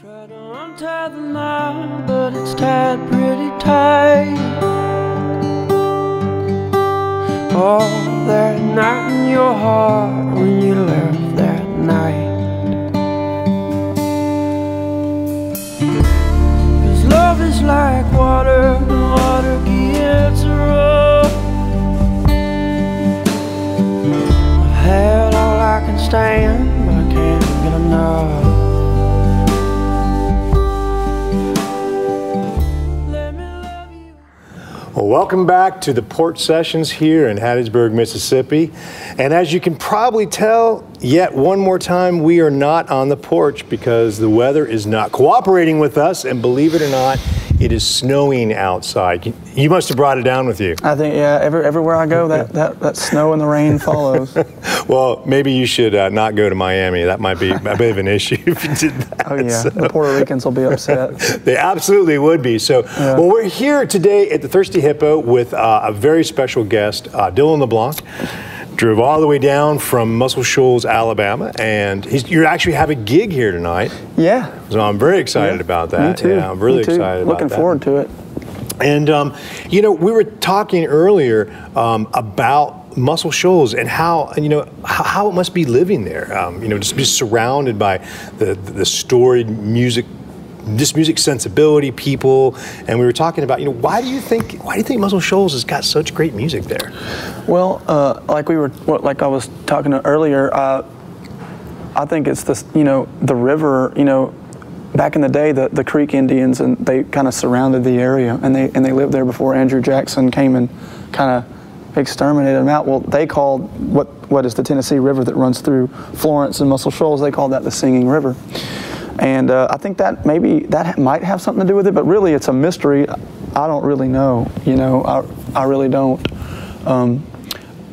Try to untie the knot, but it's tied pretty tight. All that night in your heart when you left that night. 'Cause love is like water, the water gets rough. I've had all I can stand, but I can't get enough. Well, welcome back to the Porch Sessions here in Hattiesburg, Mississippi. And as you can probably tell, yet one more time, we are not on the porch because the weather is not cooperating with us. And believe it or not, it is snowing outside. You must have brought it down with you. I think, yeah, everywhere I go, that snow and the rain follows. Well, maybe you should not go to Miami. That might be a bit of an issue if you did that. Oh, yeah. So. The Puerto Ricans will be upset. They absolutely would be. So, yeah. Well, we're here today at the Thirsty Hippo with a very special guest, Dylan LeBlanc. Drove all the way down from Muscle Shoals, Alabama, and you actually have a gig here tonight. Yeah. So I'm very excited about that. Me too. Yeah, I'm really excited about that. Looking forward to it. And, you know, we were talking earlier about Muscle Shoals and how, you know, how it must be living there. You know, just be surrounded by the storied music, this music sensibility, people, and we were talking about, you know, why do you think Muscle Shoals has got such great music there? Well, like I was talking earlier, I think it's this, you know, the river, you know, back in the day, the Creek Indians, and they kind of surrounded the area, and they lived there before Andrew Jackson came and kind of exterminated them out. Well, they called what is the Tennessee River that runs through Florence and Muscle Shoals, they called that the Singing River. And I think that might have something to do with it, but really it's a mystery. I don't really know, you know, I really don't.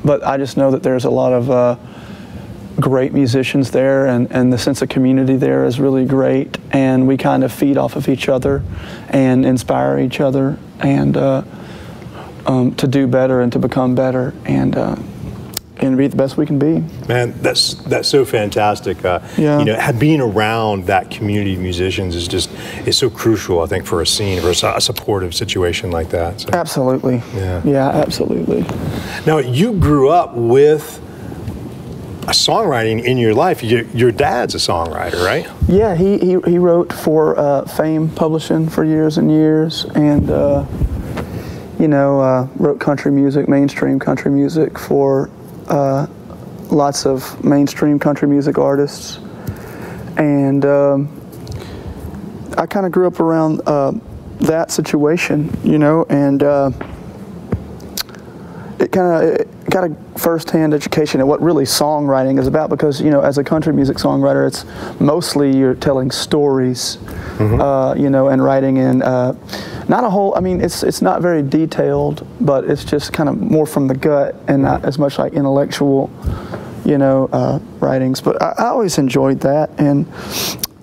But I just know that there's a lot of great musicians there, and the sense of community there is really great, and we kind of feed off of each other and inspire each other, and to do better and to become better, and be the best we can be. Man, that's so fantastic. Yeah. You know, being around that community of musicians is so crucial, I think, for a scene, for a supportive situation like that. So. Absolutely. Yeah. Yeah, absolutely. Now, you grew up with a songwriting in your life. Your dad's a songwriter, right? Yeah, he wrote for Fame Publishing for years and years, and you know, wrote country music, mainstream country music for lots of mainstream country music artists, and I kind of grew up around that situation, you know, and it got a first-hand education at what really songwriting is about, because, you know, as a country music songwriter, it's mostly you're telling stories, you know, and writing in not a whole, I mean, it's not very detailed, but it's just kind of more from the gut and not as much like intellectual, you know, writings. But I always enjoyed that, and,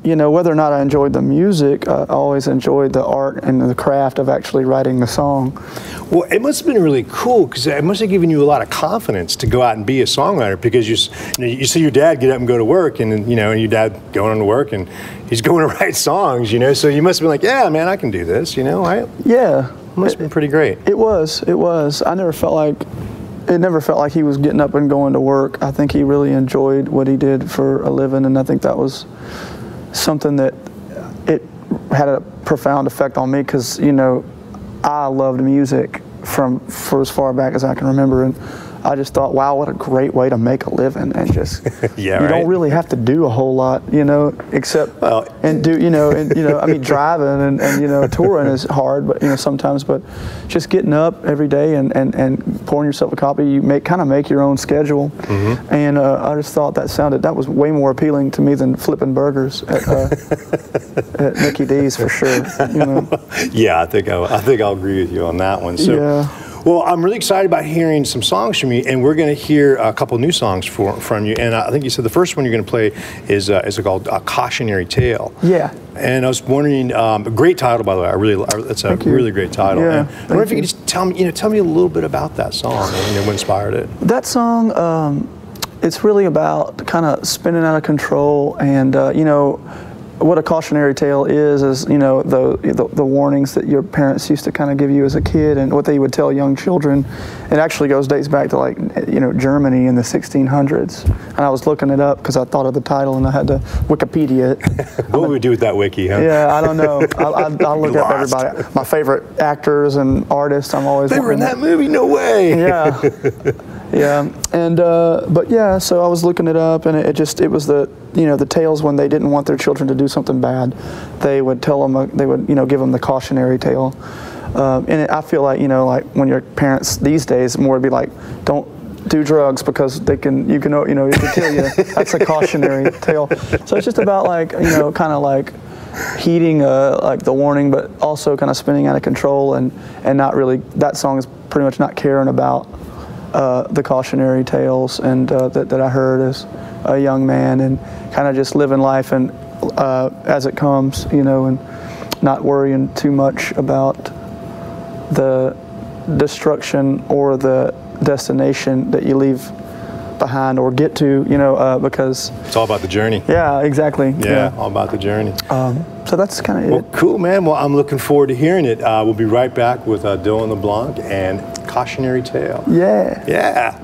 you know, whether or not I enjoyed the music, I always enjoyed the art and the craft of actually writing the song. Well, it must have been really cool, because it must have given you a lot of confidence to go out and be a songwriter, because you see your dad get up and go to work, and, you know, and your dad going on to work, and he's going to write songs, you know, so you must have been like, yeah, man, I can do this, you know, right? Yeah. It must have been pretty great. It was. I never felt like he was getting up and going to work. I think he really enjoyed what he did for a living, and I think that was something that it had a profound effect on me, because, you know, I loved music for as far back as I can remember, and I just thought, wow, what a great way to make a living, and just yeah, you don't really have to do a whole lot, you know, except I mean, driving and you know, touring is hard, but, you know, sometimes, but just getting up every day and pouring yourself a copy, you kind of make your own schedule, and I just thought that was way more appealing to me than flipping burgers at Mickey D's, for sure. You know? Yeah, I think I'll agree with you on that one. So. Yeah. Well, I'm really excited about hearing some songs from you, and we're going to hear a couple new songs from you. And I think you said the first one you're going to play is called "Cautionary Tale." Yeah. And I was wondering, great title, by the way. It's a really great title. Yeah. And I wonder if you could just tell me a little bit about that song and what inspired it. That song, it's really about kind of spinning out of control, and you know, what a cautionary tale is you know the warnings that your parents used to kind of give you as a kid, and what they would tell young children. It actually dates back to like Germany in the 1600s. And I was looking it up because I thought of the title and I had to Wikipedia it. What would we do with that wiki? Huh? Yeah, I don't know. I'll look up everybody. My favorite actors and artists. I'm always. They were in that movie? No way. Yeah. Yeah, and but yeah, so I was looking it up, and it was the tales when they didn't want their children to do something bad, they would tell them they would give them the cautionary tale, and I feel like like when your parents these days more would be like, don't do drugs because it can kill you. That's a cautionary tale. So it's just about like kind of like heeding like the warning, but also kind of spinning out of control and not really. That song is pretty much not caring about the cautionary tales and that I heard as a young man, and kind of just living life and as it comes, and not worrying too much about the destruction or the destination that you leave behind or get to, because it's all about the journey. Yeah, exactly. Yeah, all about the journey. So that's kind of it. Well, cool, man. Well, I'm looking forward to hearing it. We'll be right back with Dylan LeBlanc and Cautionary Tale. Yeah. Yeah.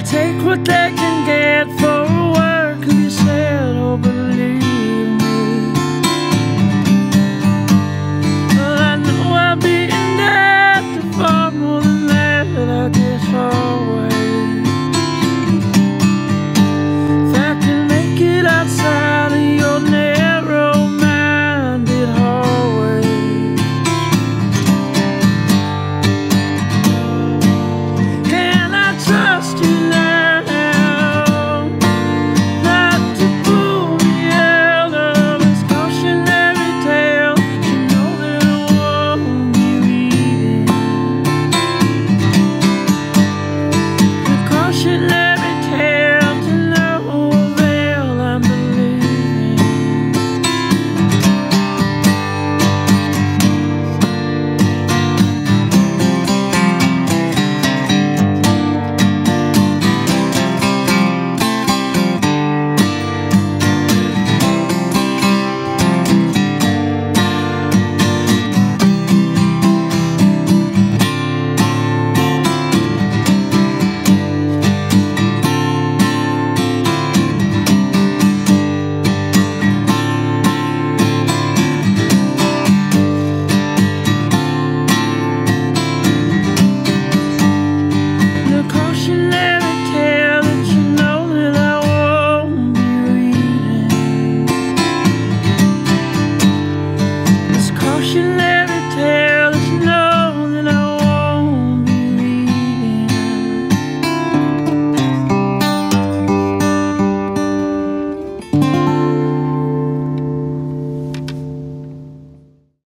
Take what they can get for